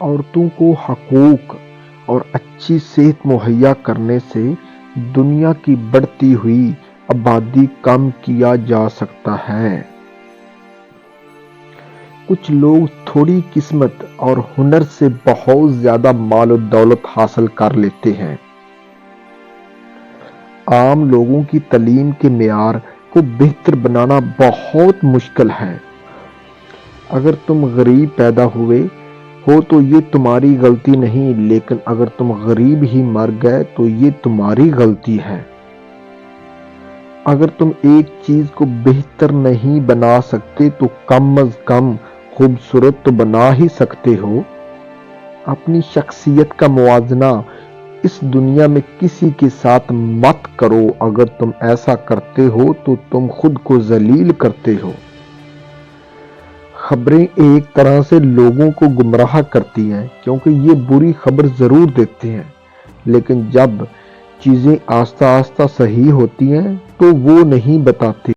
عورتوں کو حقوق اور اچھی صحت مہیا کرنے سے دنیا کی بڑھتی ہوئی آبادی کم کیا جا سکتا ہے۔ کچھ لوگ تھوڑی قسمت اور ہنر سے بہت زیادہ مال و دولت حاصل کر لیتے ہیں۔ عام لوگوں کی تعلیم کے معیار کو بہتر بنانا بہت مشکل ہے۔ اگر تم غریب پیدا ہوئے ہو تو یہ تمہاری غلطی نہیں، لیکن اگر تم غریب ہی مر گئے تو یہ تمہاری غلطی ہے۔ اگر تم ایک چیز کو بہتر نہیں بنا سکتے تو کم از کم خوبصورت تو بنا ہی سکتے ہو۔ اپنی شخصیت کا موازنہ اس دنیا میں کسی کے ساتھ مت کرو، اگر تم ایسا کرتے ہو تو تم خود کو ذلیل کرتے ہو۔ خبریں ایک طرح سے لوگوں کو گمراہ کرتی ہیں کیونکہ یہ بری خبر ضرور دیتے ہیں، لیکن جب چیزیں آہستہ آہستہ صحیح ہوتی ہیں تو وہ نہیں بتاتے۔